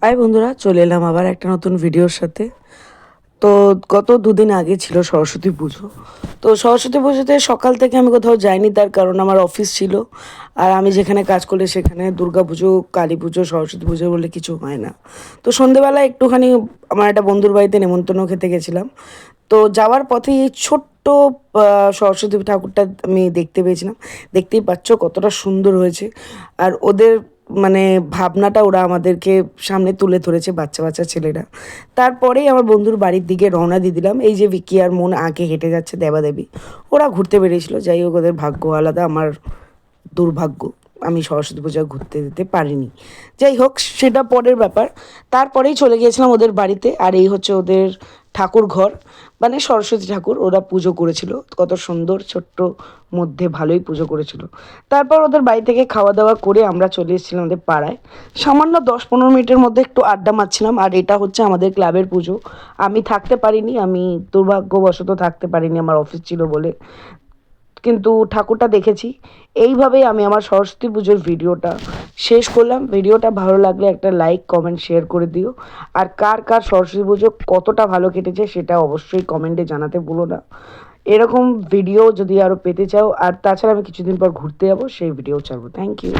High বন্ধুরা, চলে এলাম আবার একটা নতুন ভিডিওর সাথে। তো গত দুদিন আগে ছিল সরস্বতী পুজো। তো সরস্বতী পুজোতে সকাল থেকে আমি কোথাও যাইনি, তার কারণ আমার অফিস ছিল। আর আমি যেখানে কাজ করি সেখানে দুর্গা পুজো, কালী পুজো, সরস্বতী পুজো বলে কিছু হয় না। তো সন্ধেবেলা একটুখানি আমার একটা বন্ধুর বাড়িতে নেমন্তন্ন খেতে গেছিলাম। তো যাওয়ার পথে এই ছোট্ট সরস্বতী ঠাকুরটা আমি দেখতে পেয়েছিলাম। দেখতেই পাচ্ছ কতটা সুন্দর হয়েছে। আর ওদের মানে ভাবনাটা ওরা আমাদেরকে সামনে তুলে ধরেছে, বাচ্চা বাচ্চা ছেলেরা। তারপরেই আমার বন্ধুর বাড়ির দিকে রওনা দিয়ে দিলাম। এই যে বিকি আর মন আগে হেঁটে যাচ্ছে, দেবাদেবী ওরা ঘুরতে বেরিয়েছিল। যাই হোক, ওদের ভাগ্য আলাদা, আমার দুর্ভাগ্য। আমি সরস্বতী পূজা ঘুরতে যেতে পারিনি। যাই হোক, সেটা পরের ব্যাপার। তারপরেই চলে গিয়েছিলাম ওদের বাড়িতে। আর এই হচ্ছে ওদের ঠাকুর ঘর, মানে সরস্বতী ঠাকুর। ওরা পুজো করেছিল, কত সুন্দর ছোট্ট মধ্যে, ভালোই পুজো করেছিল। তারপর ওদের বাড়ি থেকে খাওয়া দাওয়া করে আমরা চলে এসেছিলাম ওদের পাড়ায়। সামান্য 10-15 মিনিটের মধ্যে একটু আড্ডা মারছিলাম। আর এটা হচ্ছে আমাদের ক্লাবের পুজো। আমি থাকতে পারিনি, আমি দুর্ভাগ্যবশত থাকতে পারিনি, আমার অফিস ছিল বলে। কিন্তু ঠাকুরটা দেখেছি। এইভাবেই আমি আমার সরস্বতী পুজোর ভিডিওটা শেষ করলাম। ভিডিওটা ভালো লাগলে একটা লাইক, কমেন্ট, শেয়ার করে দিও। আর কার কার সরস্বতী পুজো কতটা ভালো কেটেছে সেটা অবশ্যই কমেন্টে জানাতে ভুলো না। এরকম ভিডিও যদি আরও পেতে চাও, আর তাছাড়া আমি কিছুদিন পর ঘুরতে যাবো, সেই ভিডিও ছাড়বো। Thank you.